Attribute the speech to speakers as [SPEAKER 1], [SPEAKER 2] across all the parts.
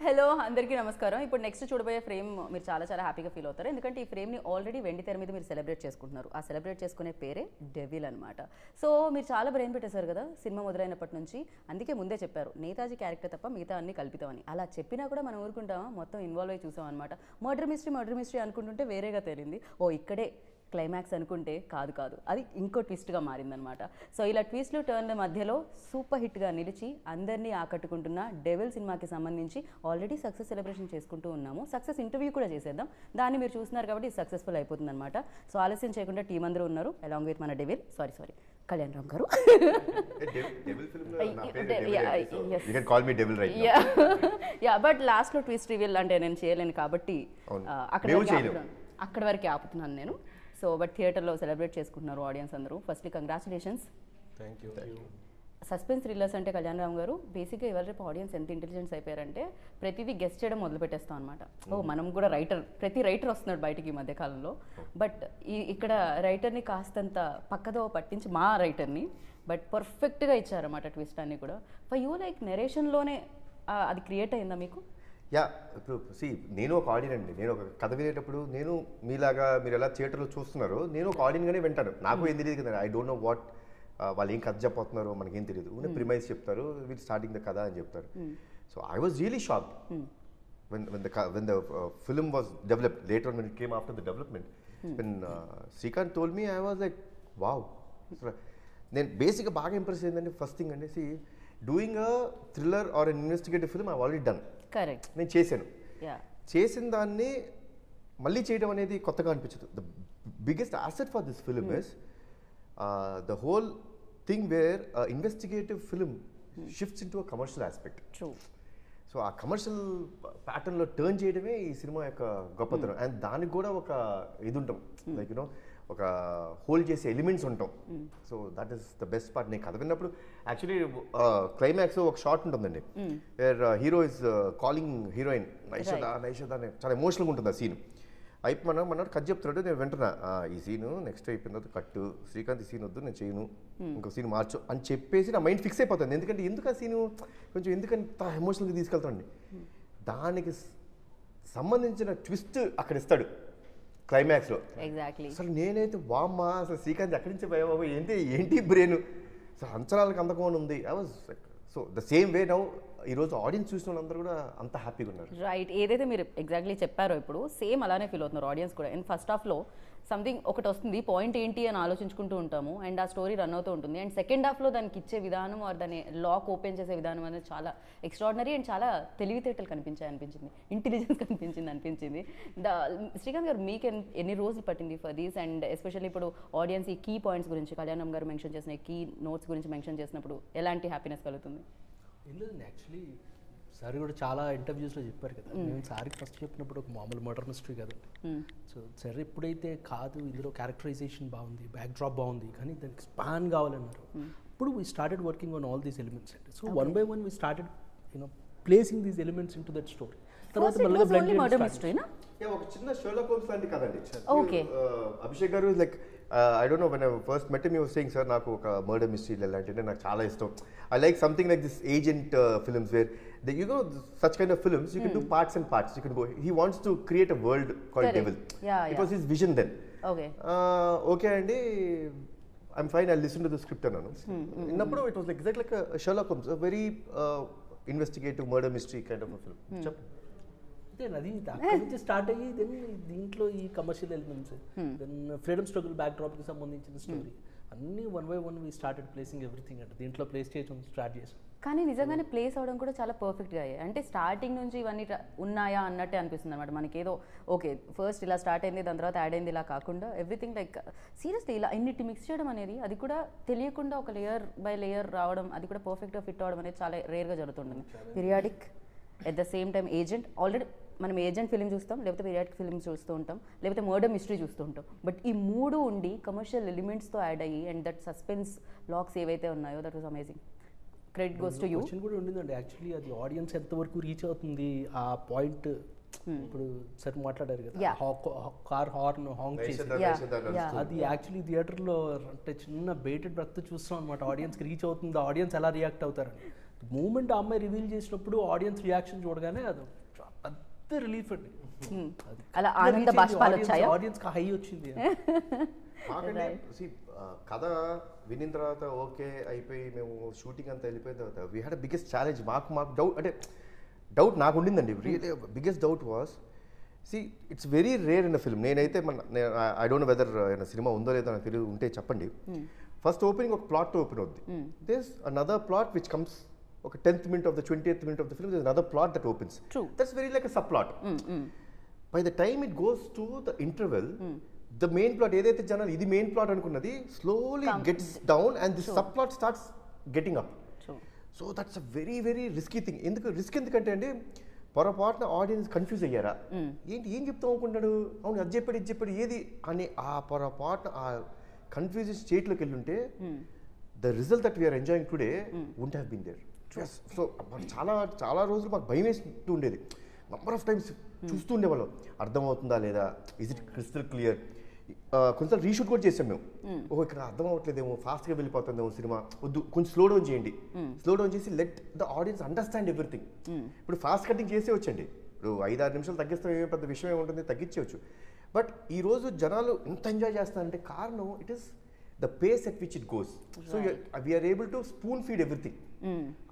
[SPEAKER 1] Hello అందరికీ నమస్కారం. ఇప్పుడు నెక్స్ట్ చూడబోయే ఫ్రేమ్ మీరు చాలా చాలా హ్యాపీగా ఫీల్ అవుతారు. ఎందుకంటే ఈ ఫ్రేమ్ని ఆల్రెడీ వెండి తెర మీద మీరు సెలబ్రేట్ చేసుకుంటున్నారు. ఆ సెలబ్రేట్ చేసుకునే పేరే డెవిల్ అనమాట. సో మీరు చాలా బ్రెయిన్ పెట్టేశారు కదా సినిమా మొదలైనప్పటి నుంచి. అందుకే ముందే చెప్పారు నేతాజీ క్యారెక్టర్ తప్ప మిగతా అన్ని కల్పితామని. అలా చెప్పినా కూడా మనం ఊరుకుంటామా? మొత్తం ఇన్వాల్వ్ అయ్యి చూసాం అనమాట. మర్డర్ మిస్టరీ అనుకుంటుంటే వేరేగా తేలింది. ఓ ఇక్కడే క్లైమాక్స్ అనుకుంటే కాదు అది ఇంకో ట్విస్ట్గా మారిందనమాట. సో ఇలా ట్విస్ట్లు టర్న్ల మధ్యలో సూపర్ హిట్గా నిలిచి అందరినీ ఆకట్టుకుంటున్న డెవిల్ సినిమాకి సంబంధించి ఆల్రెడీ సక్సెస్ సెలబ్రేషన్ చేసుకుంటూ ఉన్నాము. సక్సెస్ ఇంటర్వ్యూ కూడా చేసేద్దాం. దాన్ని మీరు చూస్తున్నారు కాబట్టి సక్సెస్ఫుల్ అయిపోతుంది అనమాట. సో ఆలస్యం చేయకుండా టీం అందరూ ఉన్నారు అలాంగ్ విత్ మన డెవిల్ సారీ కళ్యాణ్ రామ్ గారు. బట్ లాస్ట్లో ట్విస్ట్ రివీల్ అంటే నేను చేయలేను కాబట్టి అక్కడ వరకే ఆపుతున్నాను నేను. సో బట్ థియేటర్లో సెలబ్రేట్ చేసుకుంటున్నారు ఆడియన్స్ అందరూ. Firstly congratulations.
[SPEAKER 2] Thank you.
[SPEAKER 1] Suspense thrillers అంటే కళ్యాణ్ రామ్ గారు బేసిక్గా ఇవాళ రేపు ఆడియన్స్ ఎంత ఇంటెలిజెన్స్ అయిపోయారంటే ప్రతిదీ గెస్ట్ చేయడం మొదలు పెట్టేస్తాం అనమాట. మనం కూడా ప్రతి రైటర్ వస్తున్నాడు బయటికి ఈ మధ్యకాలంలో. బట్ ఇక్కడ రైటర్ని కాస్తంత పక్కదో పట్టించి మా రైటర్ని బట్ పర్ఫెక్ట్గా ఇచ్చారన్నమాట ట్విస్ట్ అన్ని కూడా. ఫర్ యూ లైక్ నెరేషన్లోనే అది క్రియేట్ అయిందా మీకు?
[SPEAKER 2] ఇప్పుడు నేను ఒక ఆడియన్ అండి. నేను ఒక కథ వినేటప్పుడు నేను మీలాగా మీరు ఎలా థియేటర్లో చూస్తున్నారో నేను ఒక ఆడియన్గానే వింటాను. నాకు ఏం తెలియదు కదా, ఐ డోంట్ నో వాట్ వాళ్ళు ఏం కథ చెప్పబోతున్నారో మనకేం తెలియదు. ప్రిమైజ్ చెప్తారు, వీళ్ళు స్టార్టింగ్ ద కథ అని చెప్తారు. So I was really shocked when the film was developed later on, when it came after the development, when Srikanth told me, I was like wow. నేను బేసిక్గా బాగా ఇంప్రెస్ అయిందండి. ఫస్ట్ థింగ్ అండి, doing a thriller or an investigative film I already done.
[SPEAKER 1] Correct.
[SPEAKER 2] నేను చేసిన దాన్ని మళ్ళీ చేయడం అనేది కొత్తగా అనిపించదు. The biggest asset for this film is the whole thing where investigative film shifts into a commercial aspect. So ఆ commercial ప్యాటర్న్లో టర్న్ చేయడమే ఈ సినిమా యొక్క గొప్పతనం. అండ్ దానికి కూడా ఒక ఇది ఉంటాం, లైక్ యూనో ఒక హోల్డ్ చేసే ఎలిమెంట్స్ ఉంటాం. So that is the best part. నేను కథ విన్నప్పుడు యాక్చువల్లీ క్లైమాక్స్ ఒక షార్ట్ ఉంటుందండి, where hero is calling heroine Naishadha అని చాలా ఎమోషనల్గా ఉంటుంది ఆ సీన్. మన కథ చెప్తున్నాడు, నేను వింటున్నా ఈ సీను నెక్స్ట్ అయిపోయిన తర్వాత కట్టు, శ్రీకాంత్ ఈ సీన్ వద్దు నేను చేయను, ఇంకో సీన్ మార్చు అని చెప్పేసి నా మైండ్ ఫిక్స్ అయిపోతుంది. ఎందుకు ఆ సీను కొంచెం ఎందుకంత ఎమోషనల్గా తీసుకెళ్తాండి. దానికి సంబంధించిన ట్విస్ట్ అక్కడ ఇస్తాడు క్లైమాక్స్లో.
[SPEAKER 1] ఎగ్జాక్ట్లీ.
[SPEAKER 2] అసలు నేనైతే వామ్మా అసలు శ్రీకాంత్ ఎక్కడి నుంచి పోయా బాబు, ఏంటి బ్రెయిన్ అసలు అంచనాలకు అందకుండా ఉంది. I was so the same way now ఈరోజు ఆడియన్స్ చూసిన వాళ్ళందరూ కూడా అంత హ్యాపీగా ఉన్నారు.
[SPEAKER 1] రైట్. ఏదైతే మీరు ఎగ్జాక్ట్లీ చెప్పారో ఇప్పుడు సేమ్ అలానే ఫీల్ అవుతున్నారు ఆడియన్స్ కూడా. అండ్ ఫస్ట్ హాఫ్లో సంథింగ్ ఒకటి వస్తుంది, పాయింట్ ఏంటి అని ఆలోచించుకుంటూ ఉంటాము అండ్ ఆ స్టోరీ రన్ అవుతూ ఉంటుంది. అండ్ సెకండ్ హాఫ్లో దానికి ఇచ్చే విధానం ఆర్ దాన్ని లాక్ ఓపెన్ చేసే విధానం అనేది చాలా ఎక్స్ట్రాడినరీ అండ్ చాలా తెలివితేటలు అనిపించింది, ఇంటెలిజెన్స్ అనిపించింది. శ్రీకాంత్ గారు మీకు ఎన్ని రోజులు పట్టింది ఫర్ దీస్? అండ్ ఎస్పెషల్లీ ఇప్పుడు ఆడియన్స్ ఈ కీ పాయింట్స్ గురించి కళ్యాణం గారు మెన్షన్ చేసిన కీ నోట్స్ గురించి మెన్షన్ చేసినప్పుడు ఎలాంటి హ్యాపీనెస్ కలుగుతుంది?
[SPEAKER 3] ఏం లేదండి, యాక్చువల్లీ సార్ కూడా చాలా ఇంటర్వ్యూస్లో చెప్పారు కదా, మేము సార్కి ఫస్ట్ చెప్పినప్పుడు ఒక మామూలు మర్డర్ మిస్టరీ కదండి. సో సార్ ఎప్పుడైతే కాదు ఇందులో క్యారెక్టరైజేషన్ బాగుంది, బ్యాక్ డ్రాప్ బాగుంది, కానీ దానికి స్పాన్ కావాలన్నారు. అప్పుడు we started working on all these elements అండి. So one by one we started placing these elements into that story. తర్వాత మళ్ళీ
[SPEAKER 2] ఒక చిన్న షెర్లాక్ హోమ్స్ లాంటి కదండి. అభిషేక్ గారు like I don't know, when I first met him he was saying, sir నాకు ఒక మర్డర్ మిస్టరీ లాంటిది నాకు చాలా ఇష్టం. I like something like this agent films where such kind of films you can do parts and parts. You can go, he wants to create a world called Devil. It was his vision then. Okay అండి, I'm fine, I'll listen to the script అన్నాను. ఇన్నప్పుడు it was like exactly like a Sherlock Holmes, a very investigative murder mystery kind of a film.
[SPEAKER 3] అది అక్కడి నుంచి start అయ్యి then దీంట్లో ఈ commercial elements, then freedom struggle బ్యాక్ డ్రాప్కి సంబంధించిన స్టోరీ అన్నీ one by one we started placing everything అంటే దీంట్లో ప్లేస్ చేయడం స్టార్ట్ చేసాం.
[SPEAKER 1] కానీ నిజంగానే ప్లేస్ అవడం కూడా చాలా పర్ఫెక్ట్గా అయ్యాయి. అంటే స్టార్టింగ్ నుంచి ఇవన్నీ ఉన్నాయా అన్నట్టే అనిపిస్తుంది అనమాట మనకి. ఏదో ఓకే ఫస్ట్ ఇలా స్టార్ట్ అయింది, దాని తర్వాత యాడ్ అయింది, ఇలా కాకుండా ఎవ్రీథింగ్ లైక్ సీరియస్లీ ఇలా ఇన్నిటి మిక్స్ చేయడం అనేది, అది కూడా తెలియకుండా ఒక లేయర్ బై లేయర్ రావడం, అది కూడా పర్ఫెక్ట్గా ఫిట్ అవ్వడం అనేది చాలా రేర్గా జరుగుతుంటుంది. Periodic at the same time agent, already మనం ఏజెంట్ ఫిలిం చూస్తాం, లేకపోతే పీరియాడిక్ ఫిలిం చూస్తూ ఉంటాం, లేకపోతే మర్డర్ మిస్టరీ చూస్తూ ఉంటాం. బట్ ఈ మూడు ఉండి కమర్షియల్ ఎలిమెంట్స్తో యాడ్ అయ్యి అండ్ దట్ సస్పెన్స్ లాక్స్ ఏవైతే ఉన్నాయో that was amazing. Credit goes to you.
[SPEAKER 3] Question కూడా ఉండిందండి యాక్చువల్లీ, అది ఆడియన్స్ ఎంతవరకు రీచ్ అవుతుంది ఆ పాయింట్. ఇప్పుడు సార్ మాట్లాడారు కదా కార్ హార్న్ హాంగ్ చేసి, అది యాక్చువల్లీ థియేటర్లో అంటే చిన్న బెయిటెడ్ బ్రెత్ చూస్తాం అనమాట. ఆడియన్స్కి రీచ్ అవుతుంది, ఆడియన్స్ ఎలా రియాక్ట్ అవుతారని. మూమెంట్ ఆ అమ్మాయి రివీల్ చేసినప్పుడు ఆడియన్స్ రియాక్షన్ చూడగానే అది పెద్ద రిలీఫ్ అండి.
[SPEAKER 1] అలా ఆనంద బాష్పాలు వచ్చాయా?
[SPEAKER 3] ఆడియన్స్కి హై వచ్చింది.
[SPEAKER 2] కథ వినిన తర్వాత ఓకే అయిపోయి మేము షూటింగ్ అంతా వెళ్ళిపోయిన తర్వాత వీ హ్యాడ్ బిగ్గెస్ట్ ఛాలెంజ్. మాకు డౌట్, అంటే డౌట్ నాకు ఉండిందండి. Really biggest doubt was, see it's very rare in a film. నేనైతే ఐ డోంట్ నో వెదర్ సినిమా ఉందో లేదో నాకు తెలియదు, ఉంటే చెప్పండి. ఫస్ట్ ఓపెనింగ్ ఒక ప్లాట్ ఓపెన్ అవుద్ది. There another plot which comes ఒక 10th minute of the 20th minute of the film, there's another plot that opens.
[SPEAKER 1] True.
[SPEAKER 2] That's very like a subplot. By the time it goes to the interval, the main plot ఏదైతే జనాలు ఇది main plot అనుకున్నది slowly gets down and the subplot starts getting up. So that's a very very risky thing. Risk ఎందుకంటే అండి, పొరపాటున audience confuse అయ్యారా, ఏంటి ఏం చెప్తాం అనుకుంటాడు, అవును అది చెప్పాడు ఇది చెప్పాడు ఏది అని ఆ పొరపాటున ఆ confusion స్టేట్లోకి వెళ్ళుంటే the result that we are enjoying today wouldn't have been there. So చాలా రోజులు మాకు భయం వేస్తూ ఉండేది. నంబర్ ఆఫ్ టైమ్స్ చూస్తూ ఉండేవాళ్ళం, అర్థమవుతుందా లేదా, ఇస్ ఇట్ క్రిస్టల్ క్లియర్. కొంచెం రీషూట్ కూడా చేసాం మేము. ఓహో ఇక్కడ అర్థం అవ్వట్లేదేమో, ఫాస్ట్గా వెళ్ళిపోతుందేమో సినిమా, వద్దు కొంచెం స్లో డౌన్ చేయండి. స్లో డౌన్ చేసి let the audience understand everything. ఇప్పుడు ఫాస్ట్ కటింగ్ చేసే వచ్చండి, ఇప్పుడు 5-6 నిమిషాలు తగ్గిస్తాం, ఏమో పెద్ద విషయం ఏముంటుంది, తగ్గించవచ్చు. బట్ ఈరోజు జనాలు ఎంత ఎంజాయ్ చేస్తారంటే కారణం it is the pace at which it goes. So we are able to spoon feed everything.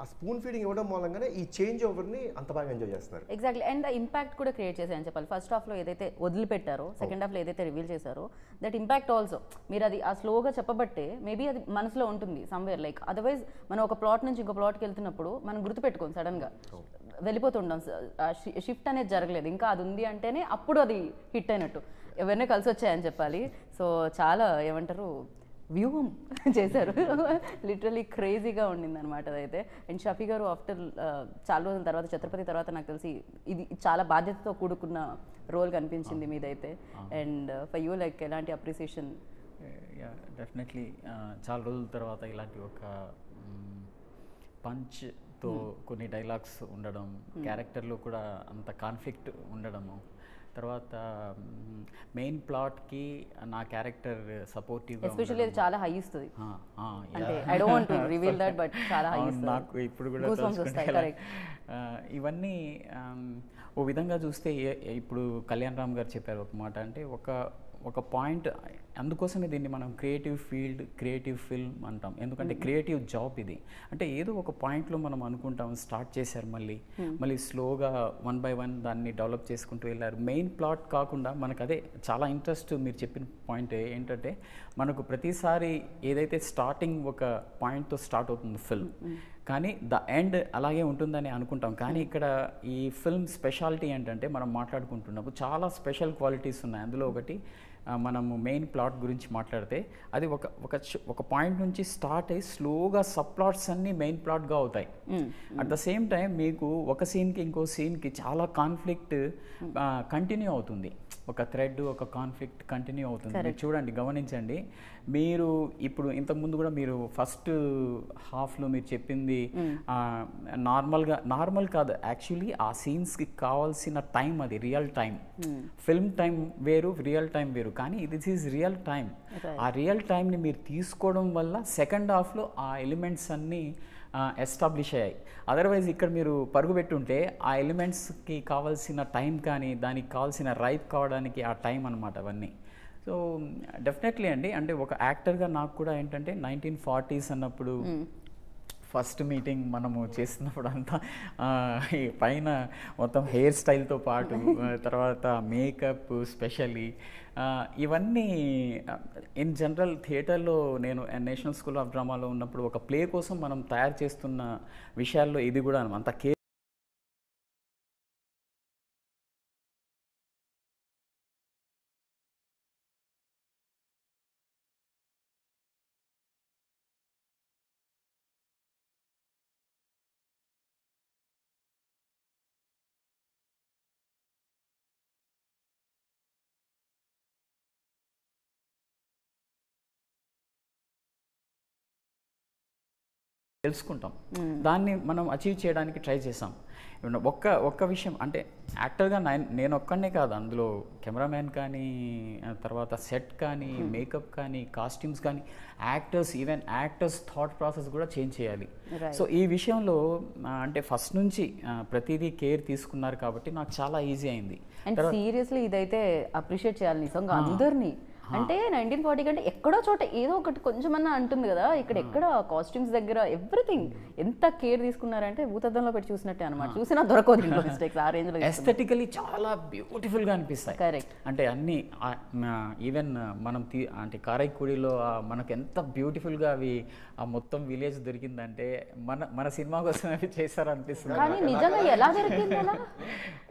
[SPEAKER 2] ఆ స్పూన్ ఫీడింగ్ ఇవ్వడం మూలంగానే ఈ చేంజ్ ఓవర్ని అంత బాగా ఎంజాయ్ చేస్తున్నారు.
[SPEAKER 1] ఎగ్జాక్ట్లీ. అండ్ ఇంపాక్ట్ కూడా క్రియేట్ చేశాయని చెప్పాలి. ఫస్ట్ హాఫ్లో ఏదైతే వదిలిపెట్టారో, సెకండ్ హాఫ్లో ఏదైతే రివీల్ చేశారో, దట్ ఇంపాక్ట్ ఆల్సో మీరు అది ఆ స్లోగా చెప్పబట్టే మేబీ అది మనసులో ఉంటుంది సమ్వేర్. లైక్ అదర్వైజ్ మనం ఒక ప్లాట్ నుంచి ఇంకో ప్లాట్కి వెళ్తున్నప్పుడు మనం గుర్తుపెట్టుకోం, సడన్గా వెళ్ళిపోతుంటాం, షిఫ్ట్ అనేది జరగలేదు, ఇంకా అది ఉంది అంటేనే అప్పుడు అది హిట్ అయినట్టు. ఎవరినే కలిసి వచ్చాయని చెప్పాలి. సో చాలా ఏమంటారు వ్యూహం చేశారు, లిటరలీ క్రేజీగా ఉండింది అనమాట అదైతే. అండ్ షఫీ గారు ఆఫ్టర్ చాలా రోజుల తర్వాత, ఛత్రపతి తర్వాత నాకు తెలిసి ఇది చాలా బాధ్యతతో కూడుకున్న రోల్ కనిపించింది మీదైతే. అండ్ ఫర్ యూ లైక్ ఎలాంటి అప్రిసియేషన్?
[SPEAKER 4] డెఫినెట్లీ చాలా రోజుల తర్వాత ఇలాంటి ఒక పంచ్తో కొన్ని డైలాగ్స్ ఉండడం, క్యారెక్టర్లో కూడా అంత కాన్ఫ్లిక్ట్ ఉండడము, తర్వాత మెయిన్ ప్లాట్కి నా క్యారెక్టర్ సపోర్టివ్గా,
[SPEAKER 1] ఎస్పెషల్లీ అది చాలా హై ఇస్తుంది. అంటే I don't want to reveal that, but చాలా హై ఇస్తుంది.
[SPEAKER 4] నాకు ఇప్పుడు కూడా ఇవన్నీ ఓ విధంగా చూస్తే ఇప్పుడు కళ్యాణ్ రామ్ గారు చెప్పారు ఒక మాట, అంటే ఒక పాయింట్, అందుకోసమే దీన్ని మనం క్రియేటివ్ ఫిల్మ్ అంటాం. ఎందుకంటే క్రియేటివ్ జాబ్ ఇది. అంటే ఏదో ఒక పాయింట్లో మనం అనుకుంటాం, స్టార్ట్ చేశారు, మళ్ళీ స్లోగా 1 by 1 దాన్ని డెవలప్ చేసుకుంటూ వెళ్ళారు. మెయిన్ ప్లాట్ కాకుండా మనకు అదే చాలా ఇంట్రెస్ట్. మీరు చెప్పిన పాయింట్ ఏంటంటే మనకు ప్రతిసారి ఏదైతే స్టార్టింగ్ ఒక పాయింట్తో స్టార్ట్ అవుతుంది ఫిల్మ్, కానీ ద ఎండ్ అలాగే ఉంటుందని అనుకుంటాం. కానీ ఇక్కడ ఈ ఫిల్మ్ స్పెషాలిటీ ఏంటంటే మనం మాట్లాడుకుంటున్నప్పుడు చాలా స్పెషల్ క్వాలిటీస్ ఉన్నాయి. అందులో ఒకటి మనము మెయిన్ ప్లాట్ గురించి మాట్లాడితే అది ఒక పాయింట్ నుంచి స్టార్ట్ అయ్యి స్లోగా సబ్ ప్లాట్స్ అన్నీ మెయిన్ ప్లాట్గా అవుతాయి. అట్ ద సేమ్ టైం మీకు ఒక సీన్కి ఇంకో సీన్కి చాలా కాన్ఫ్లిక్ట్ కంటిన్యూ అవుతుంది, ఒక థ్రెడ్, ఒక కాన్ఫ్లిక్ట్ కంటిన్యూ అవుతుంది. మీరు చూడండి, గమనించండి. మీరు ఇప్పుడు ఇంతకుముందు కూడా మీరు ఫస్ట్ హాఫ్లో మీరు చెప్పింది నార్మల్ కాదు, యాక్చువల్లీ ఆ సీన్స్కి కావాల్సిన టైం అది రియల్ టైం. ఫిల్మ్ టైం వేరు, రియల్ టైం వేరు, కానీ దిస్ ఈజ్ రియల్ టైం. ఆ రియల్ టైంని మీరు తీసుకోవడం వల్ల సెకండ్ హాఫ్లో ఆ ఎలిమెంట్స్ అన్నీ ఎస్టాబ్లిష్ అయ్యాయి. అదర్వైజ్ ఇక్కడ మీరు పరుగు పెట్టుంటే ఆ ఎలిమెంట్స్కి కావాల్సిన టైం కానీ దానికి కావాల్సిన రైప్ కావడానికి ఆ టైం అనమాట అవన్నీ. సో డెఫినెట్లీ అండి, అంటే ఒక యాక్టర్గా నాకు కూడా ఏంటంటే 1940s అన్నప్పుడు ఫస్ట్ మీటింగ్ మనము చేస్తున్నప్పుడు అంతా పైన మొత్తం హెయిర్ స్టైల్తో పాటు తర్వాత మేకప్ స్పెషల్లీ ఇవన్నీ ఇన్ జనరల్ థియేటర్లో నేను నేషనల్ స్కూల్ ఆఫ్ డ్రామాలో ఉన్నప్పుడు ఒక ప్లే కోసం మనం తయారు చేస్తున్న విషయాల్లో ఇది కూడా అంత తెలుసుకుంటాం, దాన్ని మనం అచీవ్ చేయడానికి ట్రై చేసాం. ఒక్క విషయం అంటే యాక్టర్గా నేను ఒక్కనే కాదు, అందులో కెమెరామ్యాన్ కానీ, తర్వాత సెట్ కానీ, మేకప్ కానీ, కాస్ట్యూమ్స్ కానీ, ఈవెన్ యాక్టర్స్ థాట్ ప్రాసెస్ కూడా చేంజ్ చేయాలి. సో ఈ విషయంలో అంటే ఫస్ట్ నుంచి ప్రతిదీ కేర్ తీసుకున్నారు కాబట్టి నాకు చాలా ఈజీ అయింది.
[SPEAKER 1] అండ్ సీరియస్లీ ఇదైతే అప్రిషియేట్ చేయాలి నిజంగా అందరినీ. అంటే 1940 కంటే ఎక్కడో చోట ఏదో ఒకటి కొంచెమన్నా అంటుంది కదా, ఇక్కడ ఎక్కడ కాస్ట్యూమ్స్ దగ్గర ఎవ్రీథింగ్ ఎంత కేర్ తీసుకున్నారంటే భూతద్దంలో పెట్టి చూసినట్టే అనమాట. చూసినా దొరకదు మిస్టేక్స్ ఆ రేంజ్ లో.
[SPEAKER 4] ఎస్థెటికలీ చాలా బ్యూటిఫుల్ గా అనిపిస్తాయి.
[SPEAKER 1] కరెక్ట్.
[SPEAKER 4] అంటే అన్ని ఈవెన్ మనం అంటే కారైక్కుడిలో మనకు ఎంత బ్యూటిఫుల్ గా అవి ఆ మొత్తం విలేజ్ దొరికిందంటే మన సినిమా కోసం అవి చేశారు అనిపిస్తుంది.
[SPEAKER 1] కానీ నిజంగా ఎలా దొరికింది,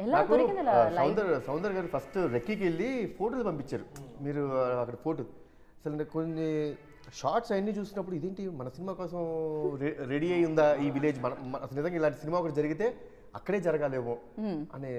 [SPEAKER 1] ఎలా దొరికింది?
[SPEAKER 2] సౌందర్ గారు ఫస్ట్ రెక్కీకి వెళ్ళి ఫోటోలు పంపించారు. మీరు అక్కడ ఫోటో అసలు కొన్ని షార్ట్స్ అన్నీ చూసినప్పుడు ఇదేంటి మన సినిమా కోసం రెడీ అయి ఉందా ఈ విలేజ్, అసలు నిజంగా ఇలాంటి సినిమా ఒకటి జరిగితే అక్కడే జరగాలేమో అనే,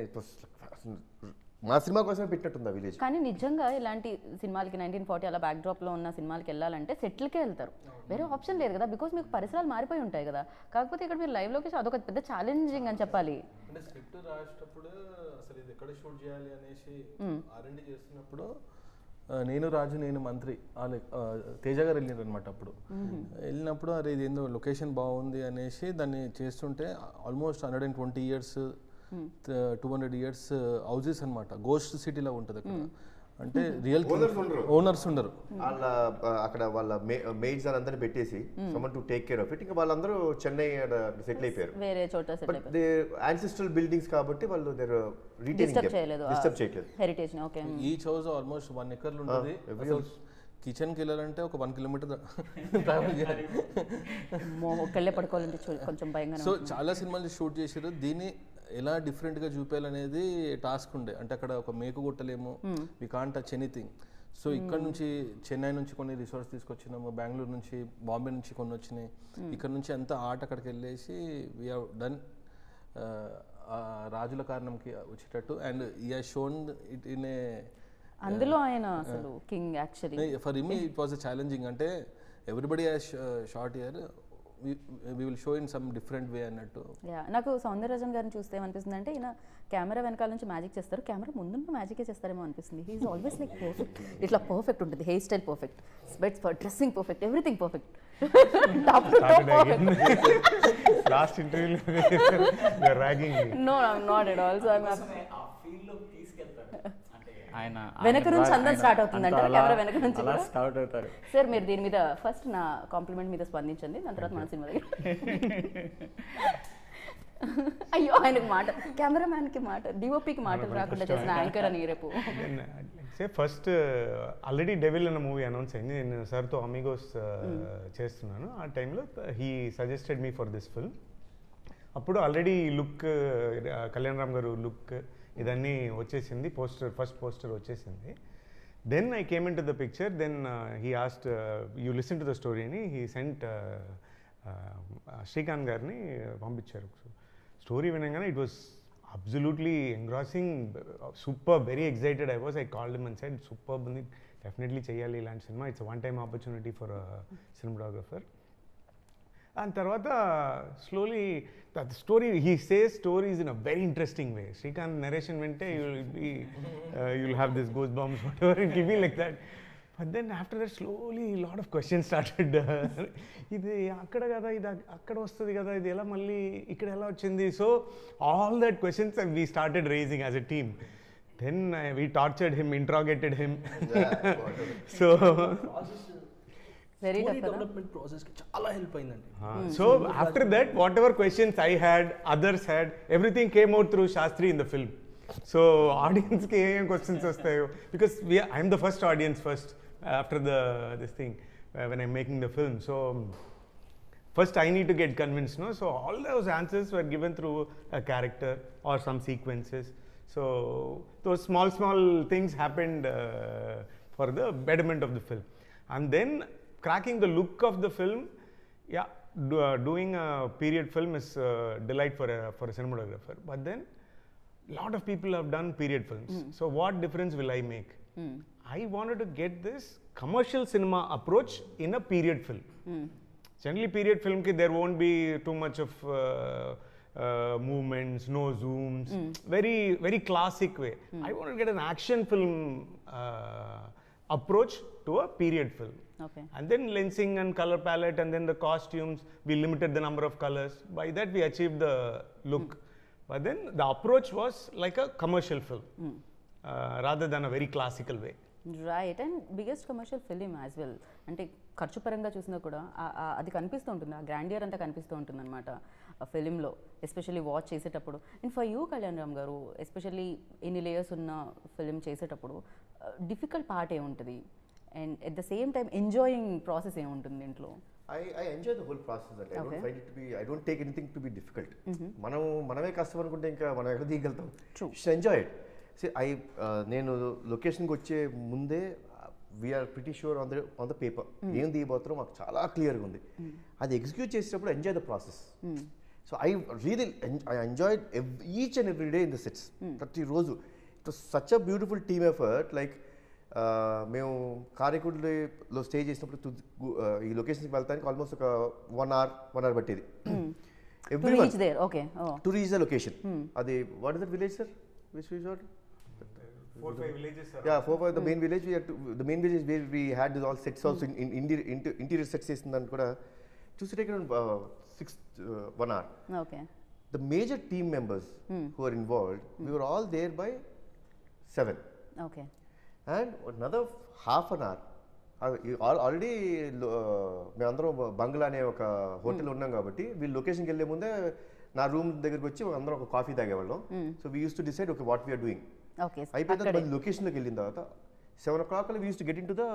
[SPEAKER 2] మా సినిమా కోసమే పెట్టినట్టుంది ఆ విలేజ్.
[SPEAKER 1] కానీ నిజంగా ఇలాంటి సినిమాలకి 1940 అలా బ్యాక్ డ్రాప్ లో ఉన్న సినిమాలకి వెళ్ళాలంటే సెటిల్కే వెళ్తారు, వేరే ఆప్షన్ లేదు కదా, బికాస్ మీకు పరిసరాలు మారిపోయి ఉంటాయి కదా. కాకపోతే ఇక్కడ మీరు లైవ్ లొకేషన్ అదొక పెద్ద ఛాలెంజింగ్ అని చెప్పాలి.
[SPEAKER 5] అంటే స్క్రిప్ట్ రాసేటప్పుడు అసలు ఇది ఎక్కడ షూట్ చేయాలి అనేసి ఆర్ఎండి చేస్తున్నప్పుడు నేను రాజు నేను మంత్రి తేజ గారు వెళ్ళారు అనమాట. అప్పుడు వెళ్ళినప్పుడు అరే ఇది ఏందో లొకేషన్ బాగుంది అనేసి దాన్ని చేస్తుంటే ఆల్మోస్ట్ 120 years 200 years హౌజెస్ అనమాట, గోస్ట్ సిటీలో ఉంటుంది అక్కడ. అంటే రియల్ ఓనర్స్ ఉండరు,
[SPEAKER 2] వాళ్ళ అక్కడ వాళ్ళ మెయిడ్స్ అందరిని పెట్టేసి someone to take care of it. ఇంకా వాళ్ళందరూ చెన్నై సెటిల్ అయిపోయారు,
[SPEAKER 1] వేరే చోట సెటిల్ అయిపోయారు.
[SPEAKER 2] దే యాన్సిస్ట్రల్ బిల్డింగ్స్ కాబట్టి వాళ్ళు దేర్
[SPEAKER 1] డిస్టర్బ్ చేయలేదు హెరిటేజ్ ని. Okay.
[SPEAKER 5] Each house almost 1 acre ఉంటుంది. కిచెన్కి వెళ్ళాలంటే ఒక 1 kilometer ట్రావెల్ చేయాలి.
[SPEAKER 1] ఒక్కళ్ళే పడుకోవాలంటే కొంచెం భయంగా.
[SPEAKER 5] సో చాలా సినిమాలు షూట్ చేశారు. దీన్ని ఎలా డిఫరెంట్గా చూపించాలనేది టాస్క్ ఉండే. అంటే అక్కడ ఒక మేకు కొట్టలేము, we can't touch anything. So ఇక్కడ నుంచి చెన్నై నుంచి కొన్ని రిసార్ట్స్ తీసుకొచ్చినాము, బెంగళూరు నుంచి, బాంబే నుంచి కొన్ని వచ్చినాయి. ఇక్కడ నుంచి అంతా ఆర్ట్ అక్కడికి వెళ్ళేసి వీ హ్యావ్ డన్ రాజుల కారణంకి వచ్చేటట్టు. And I have shown it in a,
[SPEAKER 1] అందులో ఆయన అసలు king actually.
[SPEAKER 5] For me it was challenging. అంటే everybody has shot here, we will show in some different way అన్నట్టు.
[SPEAKER 1] నాకు సౌందరరాజన్ గారిని చూస్తే ఏమనిపిస్తుంది అంటే ఈయన కెమెరా వెనకాల నుంచి మ్యాజిక్ చేస్తారు, కెమెరా ముందున్న మ్యాజికే చేస్తారేమో అనిపిస్తుంది. He is always like perfect, ఇట్లా పర్ఫెక్ట్ ఉంటుంది, hair style perfect, specs dressing perfect, everything perfect. Top to top perfect.
[SPEAKER 6] Last ఇంటర్వ్యూలో you are ragging me.
[SPEAKER 1] No I am not at all. So I am
[SPEAKER 4] ఆ field లో తీసుకెళ్తారు. ఆయన
[SPEAKER 1] వెనక నుంచి అందరం స్టార్ట్ అవుతుంది అంటే కెమెరా వెనక నుంచి
[SPEAKER 4] అలా స్టార్ట్ అవుతారు.
[SPEAKER 1] సార్ మీరు దీని మీద ఫస్ట్ నా కాంప్లిమెంట్ మీద స్పందించండి, దాని తర్వాత మన సినిమా దగ్గర. అయ్యో ఆయనకు మాట, కెమెరామ్యాన్కి మాట, డిఓపికి మాటలు రాకుండా చేసిన యాంకర్ అని రేపు.
[SPEAKER 6] ఫస్ట్ ఆల్రెడీ డెవిల్ అన్న మూవీ అనౌన్స్ అయింది, నేను సార్తో అమిగోస్ చేస్తున్నాను. ఆ టైంలో he suggested me for this film. అప్పుడు already look Kalyan Ram garu look ఇదన్నీ వచ్చేసింది, ఫస్ట్ పోస్టర్ వచ్చేసింది. Then I came into the picture. Then he asked you listen to the story అని హీ సెంట్ శ్రీకాంత్ గారిని పంపించారు. స్టోరీ వినగానే it was absolutely engrossing, super, very excited I was. I called him and said super ఉంది, definitely చేయాలి ఇలాంటి cinema, it's one time opportunity for cinematographer. దాని తర్వాత slowly the story, he says stories in a very interesting way. Srikanth narration vente you'll have this goosebumps, whatever, it will be like that. But then after that slowly a lot of questions started. ఇది అక్కడ కదా, ఇది అక్కడ వస్తుంది కదా, ఇది ఎలా మళ్ళీ ఇక్కడ ఎలా వచ్చింది? So all that questions we started raising as a team. Then we tortured him, interrogated him. So
[SPEAKER 1] very
[SPEAKER 3] story development ప్రాసెస్కి చాలా హెల్ప్ అయిందండి.
[SPEAKER 6] So after that, whatever questions I had, others had, everything came out through Shastri in the film. So audience ke em questions vastayo, because I am the first audience first after this thing when I'm making the film. So first I need to get convinced, no? So all those answers were given through a character or some sequences. So those small things happened for the betterment of the film. And then cracking the look of the film, yeah, doing a period film is a delight for a cinematographer. But then lot of people have done period films. So what difference will I make? I wanted to get this commercial cinema approach in a period film. Generally, period film ki there won't be too much of movements, no zooms, very classic way. I want to get an action film approach to a period film.
[SPEAKER 1] Okay.
[SPEAKER 6] And then lensing and color palette and then the costumes, we limited the number of colors. By that we achieved the look. But then the approach was like a commercial film rather than a very classical way.
[SPEAKER 1] Right. And biggest commercial film as well. అంటే ఖర్చు పరంగా చూసినా కూడా అది కనిపిస్తూ ఉంటుంది, ఆ grandeur అంతా కనిపిస్తూ ఉంటుంది అనమాట ఆ ఫిలింలో, ఎస్పెషల్లీ వాచ్ చేసేటప్పుడు. And for you Kalyan Ram గారు, ఎస్పెషల్లీ ఎన్ని లేయర్స్ ఉన్న ఫిలిం చేసేటప్పుడు డిఫికల్ట్ పార్ట్ ఏముంటుంది and at the same time enjoying process ఏముంటుంది దీంట్లో?
[SPEAKER 2] I enjoy the whole process. I don't find it to be, I don't take anything to be difficult. మనమే కష్టం అనుకుంటే ఇంకా మనం ఎక్కడ తీయగలుగుతాం? Just enjoy it. See, నేను లొకేషన్కి వచ్చే ముందే we are pretty sure on the paper ఏం తీయబోతారో మాకు చాలా క్లియర్గా ఉంది. అది ఎగ్జిక్యూట్ చేసేటప్పుడు enjoy the process. So I really enjoy each and every day in the sets. ప్రతిరోజు it was such a beautiful team effort. Like మేము కారైకుడిలో స్టే చేసినప్పుడు ఈ లొకేషన్కి వెళ్తానికి ఆల్మోస్ట్ ఒక 1 hour పట్టేది. To reach the location. అది what is that village sir? Which resort?
[SPEAKER 6] 4-5 villages.
[SPEAKER 2] Yeah, 4-5. The main village we had to. The main village where we had this all sets also in interior sets చేసిందని కూడా to take around 1 hour.
[SPEAKER 1] Okay.
[SPEAKER 2] The major team members who were involved, we were all there by 7.
[SPEAKER 1] Okay.
[SPEAKER 2] And another half an hour. Already మేమందరం బంగ్లా అనే ఒక hotel ఉన్నాం కాబట్టి వీళ్ళు లొకేషన్కి వెళ్ళే ముందే నా రూమ్ దగ్గరికి వచ్చి అందరం ఒక కాఫీ తాగేవాళ్ళం. So we used to decide okay what we are doing. అయిపోయిన తర్వాత లొకేషన్లోకి వెళ్ళిన తర్వాత 7 o'clock we used to get into the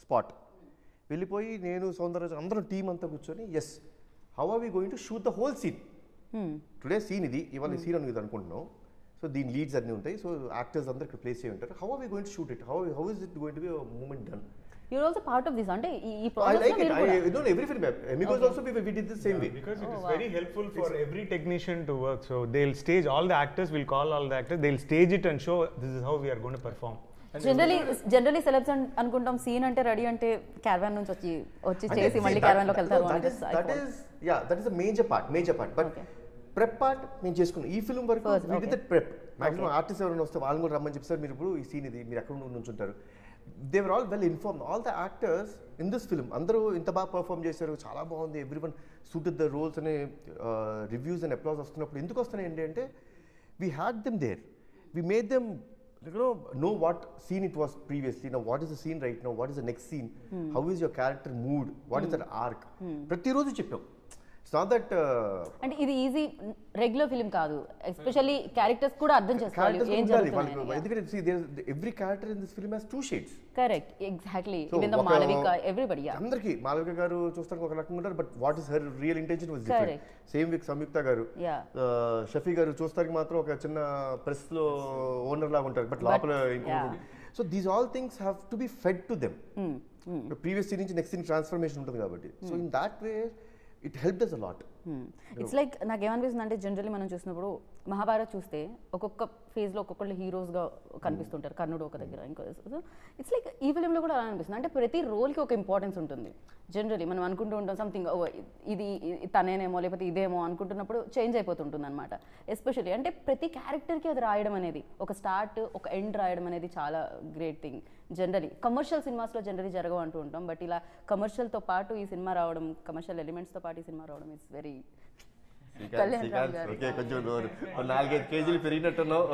[SPEAKER 2] spot. వెళ్ళిపోయి నేను సౌందర్య అందరం టీం అంతా కూర్చొని as how are we going to shoot the whole scene. Today scene ఇది, ఇవాళ సీన్ అని అనుకుంటున్నాం. సో దీని లీడ్స్ అన్నీ ఉంటాయి. సో యాక్టర్స్ అందరూ ఇక్కడ ప్లేస్ చేయి ఉంటారు. How are we going to shoot it? How is it going to be a moment done?
[SPEAKER 1] You're also part of this, అంటే ఈ
[SPEAKER 2] I
[SPEAKER 1] process
[SPEAKER 2] like it. I don't every film. Amigos also we did the same way.
[SPEAKER 6] Because it is very helpful for every technician to work. So they'll stage all the actors. We'll call all the actors. They'll stage it and show this is how we are going to perform.
[SPEAKER 1] Generally celebs అనుకుంటాం scene అంటే ready అంటే caravan నుంచి వచ్చి చేసి మళ్ళీ caravan లోకి వెళ్తారు.
[SPEAKER 2] That is a major part. But prep part మేము చేసుకున్నాం. ఈ ఫిల్మ్ వరకు we did that prep. Maximum artist ఎవరైనా వస్తే వాళ్ళని కూడా రమ్మని చెప్పారు. మీరు ఇప్పుడు ఈ సీన్ ఇది మీరు ఎక్కడ నుంచుంటారు. They were all well informed. All the actors in this film, అందరూ ఇంత బాగా పర్ఫామ్ చేశారు, చాలా బాగుంది, ఎవ్రీవన్ సూటెడ్ ద రోల్స్ అనే రివ్యూస్ అండ్ అప్లాస్ వస్తున్నప్పుడు ఎందుకు వస్తున్నాయి ఏంటంటే we had them there. We made them know what scene it was previously. Now what is the scene right now? What is the next scene? How is your character mood? What is that arc? ప్రతిరోజు చెప్పాం. It's not that
[SPEAKER 1] అంటే ఇది easy regular film కాదు. Especially characters కూడా అర్థం చేసుకోవాలి ఏం జరుగుతుంది.
[SPEAKER 2] ఎందుకంటే see every character in this film has 2 shades.
[SPEAKER 1] Correct, exactly. Even the Malavika, everybody.
[SPEAKER 2] అందరికి మాలవిక గారు చూస్తానికి ఒక రకంగా ఉంటారు, but what is her real intention was different. Same with Samyuktha garu. Shafi గారు చూస్తానికి మాత్రం ఒక చిన్న ప్రెస్ లో ఓనర్ లాగా ఉంటారు, బట్ లోపల ఇంకొకటి. So these all things have to be fed to them. Previous scene నుంచి నెక్స్ట్ సీన్ ట్రాన్స్ఫర్మేషన్ ఉంటుంది కాబట్టి. So in that way it helped us a lot.
[SPEAKER 1] It's like నాకేమనిపిస్తుంది అంటే జనరల్లీ మనం చూసినప్పుడు మహాభారత్ చూస్తే ఒక్కొక్క ఫేజ్లో ఒక్కొక్కళ్ళు హీరోస్గా కనిపిస్తుంటారు. కర్ణుడు ఒక దగ్గర, ఇంకో. ఇట్స్ లైక్ ఈ ఫిలింలో కూడా అలా అనిపిస్తుంది. అంటే ప్రతి రోల్కి ఒక ఇంపార్టెన్స్ ఉంటుంది. జనరల్లీ మనం అనుకుంటూ ఉంటాం సంథింగ్ ఇది తనేనేమో లేకపోతే ఇదేమో అనుకుంటున్నప్పుడు చేంజ్ అయిపోతుంటుంది అనమాట. ఎస్పెషల్లీ అంటే ప్రతి క్యారెక్టర్కి అది రాయడం అనేది, ఒక స్టార్ట్ ఒక ఎండ్ రాయడం అనేది చాలా గ్రేట్ థింగ్. జనరలీ కమర్షియల్ సినిమాస్లో జనరలీ జరగవు అంటూ ఉంటాం, బట్ ఇలా కమర్షియల్తో పాటు ఈ సినిమా రావడం, కమర్షియల్ ఎలిమెంట్స్తో పాటు ఈ సినిమా రావడం ఇట్స్ వెరీ.
[SPEAKER 2] కొంచెం 4-5 kgs పెరిగినట్టున్నావు.